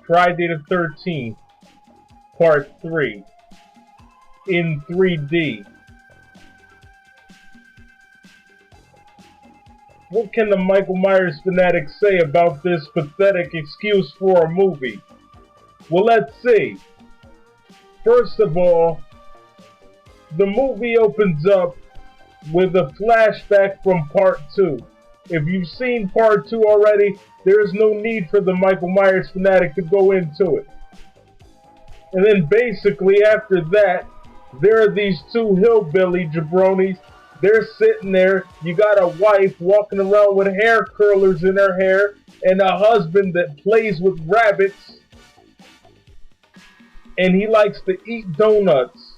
Friday the 13th, Part 3, in 3D. What can the Michael Myers fanatics say about this pathetic excuse for a movie? Well, let's see. First of all, the movie opens up with a flashback from Part 2. If you've seen Part 2 already, there is no need for the Michael Myers fanatic to go into it. And then basically after that, there are these two hillbilly jabronis. They're sitting there. You got a wife walking around with hair curlers in her hair and a husband that plays with rabbits. And he likes to eat donuts.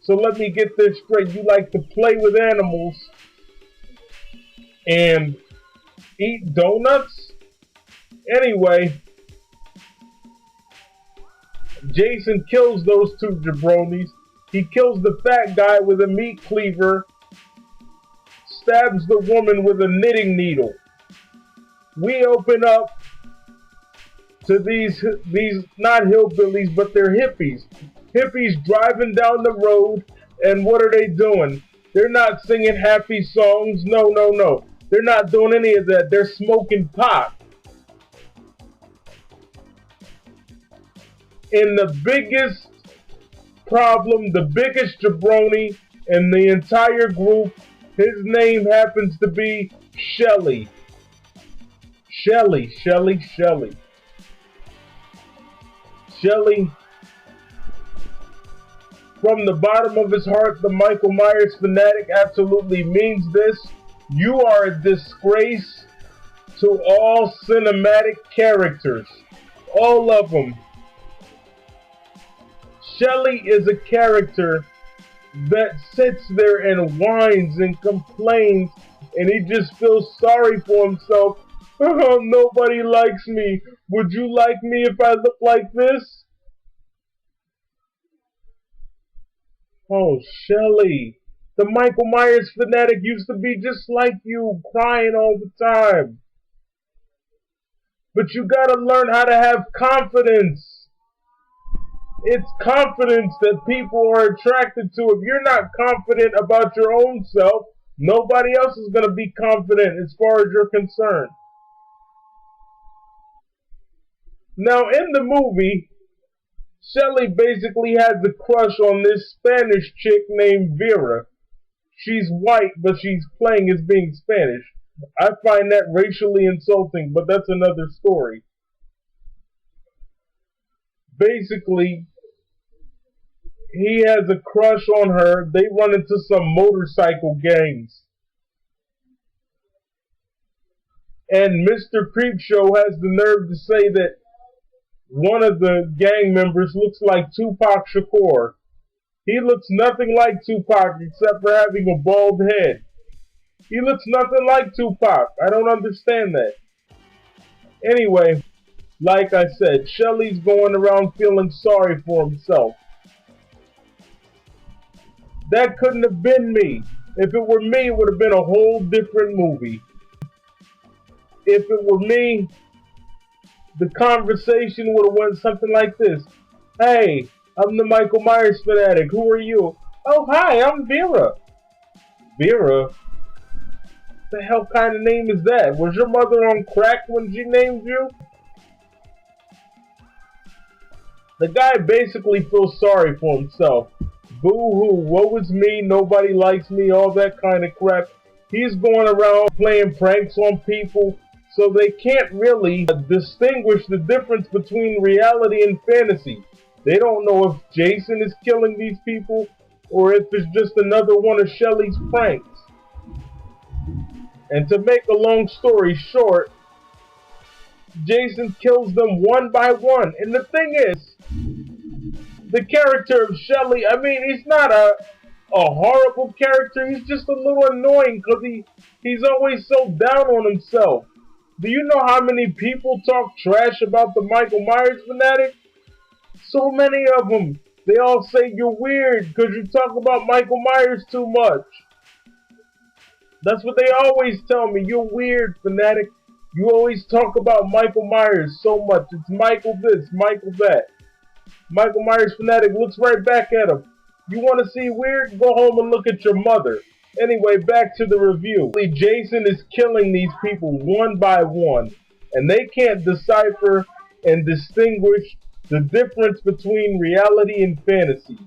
So let me get this straight. You like to play with animals and eat donuts? Anyway, Jason kills those two jabronis. He kills the fat guy with a meat cleaver, stabs the woman with a knitting needle. We open up to these not hillbillies, but they're hippies. Hippies driving down the road, and what are they doing? They're not singing happy songs. No. They're not doing any of that. They're smoking pot. And the biggest problem, the biggest jabroni in the entire group, his name happens to be Shelly. Shelly. From the bottom of his heart, the Michael Myers fanatic absolutely means this. You are a disgrace to all cinematic characters. All of them. Shelly is a character that sits there and whines and complains, and he just feels sorry for himself. Oh, nobody likes me. Would you like me if I look like this? Oh, Shelly. The Michael Myers fanatic used to be just like you, crying all the time. But you gotta learn how to have confidence. It's confidence that people are attracted to. If you're not confident about your own self, nobody else is gonna be confident as far as you're concerned. Now, in the movie, Shelly basically has a crush on this Spanish chick named Vera. She's white, but she's playing as being Spanish. I find that racially insulting, but that's another story. Basically, he has a crush on her. They run into some motorcycle gangs. And Mr. Creepshow has the nerve to say that one of the gang members looks like Tupac Shakur. He looks nothing like Tupac except for having a bald head. He looks nothing like Tupac. I don't understand that. Anyway, like I said, Shelly's going around feeling sorry for himself. That couldn't have been me. If it were me, it would have been a whole different movie. If it were me, the conversation would have went something like this. Hey, I'm the Michael Myers fanatic. Who are you? Oh, hi, I'm Vera. Vera? What the hell kind of name is that? Was your mother on crack when she named you? The guy basically feels sorry for himself. Boo-hoo, woe is me, nobody likes me, all that kind of crap. He's going around playing pranks on people, so they can't really distinguish the difference between reality and fantasy. They don't know if Jason is killing these people or if it's just another one of Shelly's pranks. And to make a long story short, Jason kills them one by one. And the thing is, the character of Shelly, I mean, he's not a horrible character. He's just a little annoying because he's always so down on himself. Do you know how many people talk trash about the Michael Myers fanatic? So many of them. They all say you're weird because you talk about Michael Myers too much. That's what they always tell me. You're weird, fanatic. You always talk about Michael Myers so much. It's Michael this, Michael that. Michael Myers fanatic looks right back at him. You want to see weird? Go home and look at your mother. Anyway, back to the review. Jason is killing these people one by one, and they can't decipher and distinguish the difference between reality and fantasy.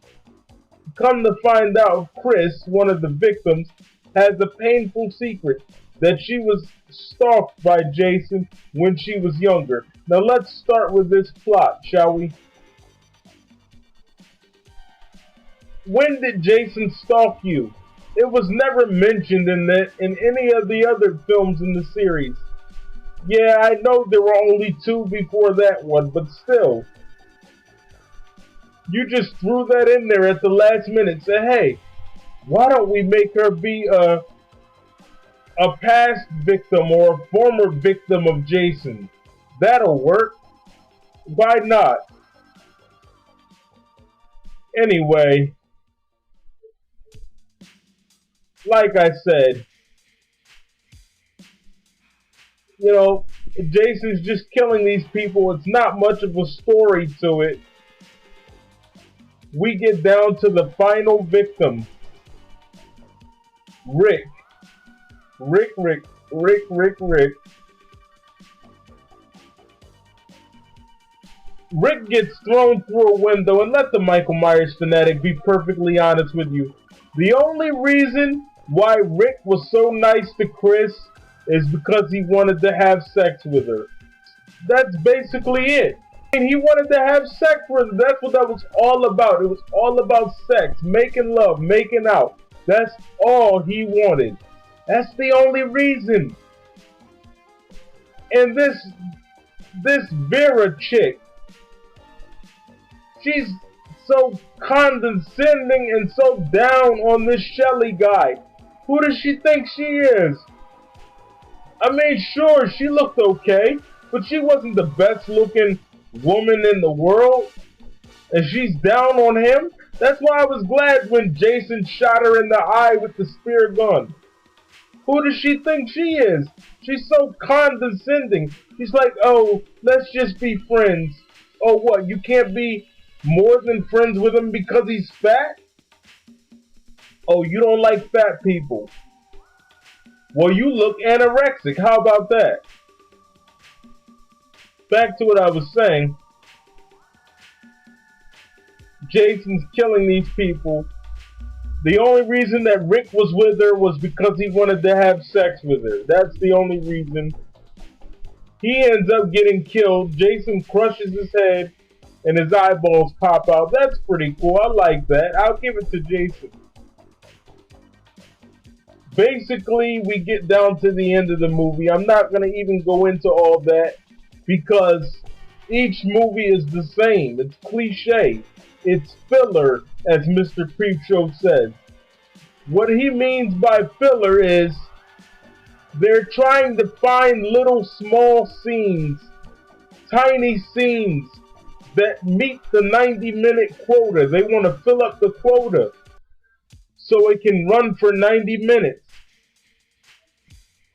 Come to find out, Chris, one of the victims, has a painful secret that she was stalked by Jason when she was younger. Now let's start with this plot, shall we? When did Jason stalk you? It was never mentioned in any of the other films in the series. Yeah, I know there were only two before that one, but still. You just threw that in there at the last minute. Say, hey, why don't we make her be a past victim or a former victim of Jason? That'll work. Why not? Anyway, like I said, you know, Jason's just killing these people. It's not much of a story to it. We get down to the final victim. Rick. Rick gets thrown through a window, and let the Michael Myers fanatic be perfectly honest with you. The only reason why Rick was so nice to Chris is because he wanted to have sex with her. That's basically it. And he wanted to have sex with her. That's what that was all about. It was all about sex, making love, making out. That's all he wanted. That's the only reason. And this Vera chick, she's so condescending and so down on this Shelley guy. Who does she think she is? I mean, sure, she looked okay, but she wasn't the best looking woman in the world. And she's down on him. That's why I was glad when Jason shot her in the eye with the spear gun. Who does she think she is? She's so condescending. She's like, oh, let's just be friends. Oh, what? You can't be more than friends with him because he's fat? Oh, you don't like fat people. Well, you look anorexic. How about that? Back to what I was saying. Jason's killing these people. The only reason that Rick was with her was because he wanted to have sex with her. That's the only reason. He ends up getting killed. Jason crushes his head and his eyeballs pop out. That's pretty cool. I like that. I'll give it to Jason. Basically, we get down to the end of the movie. I'm not going to even go into all that because each movie is the same. It's cliche. It's filler, as Mr. Creepshow says. What he means by filler is they're trying to find little small scenes, tiny scenes that meet the 90-minute quota. They want to fill up the quota so it can run for 90 minutes.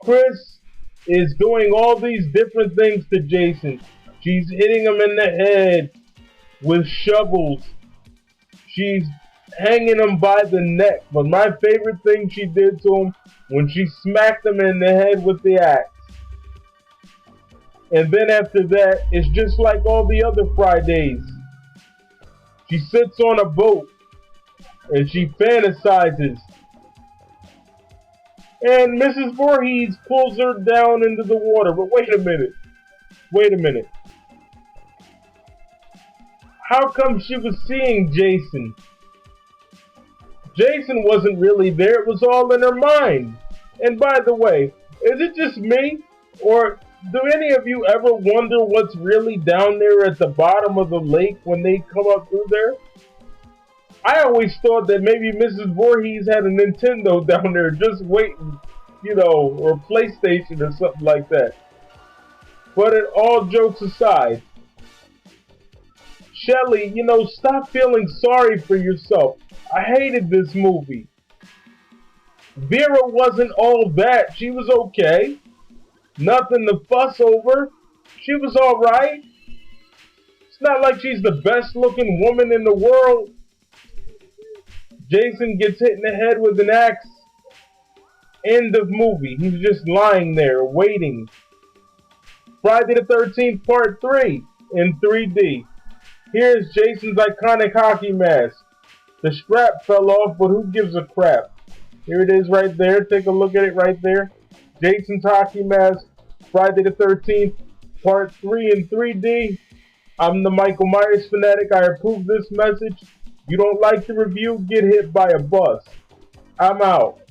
Chris is doing all these different things to Jason. She's hitting him in the head with shovels. She's hanging him by the neck. But my favorite thing she did to him when she smacked him in the head with the axe. And then after that, it's just like all the other Fridays. She sits on a boat and she fantasizes. And Mrs. Voorhees pulls her down into the water. But wait a minute. Wait a minute. How come she was seeing Jason? Jason wasn't really there. It was all in her mind. And by the way, is it just me? Or do any of you ever wonder what's really down there at the bottom of the lake when they come up through there? I always thought that maybe Mrs. Voorhees had a Nintendo down there just waiting, you know, or a PlayStation or something like that. But all jokes aside, Shelley, you know, stop feeling sorry for yourself. I hated this movie. Vera wasn't all that. She was okay. Nothing to fuss over. She was alright. It's not like she's the best looking woman in the world. Jason gets hit in the head with an axe. End of movie. He's just lying there waiting. Friday the 13th Part 3 in 3D. Here's Jason's iconic hockey mask. The strap fell off, but who gives a crap? Here it is right there. Take a look at it right there. Jason's hockey mask. Friday the 13th Part 3 in 3D. I'm the Michael Myers fanatic. I approve this message. You don't like the review? Get hit by a bus. I'm out.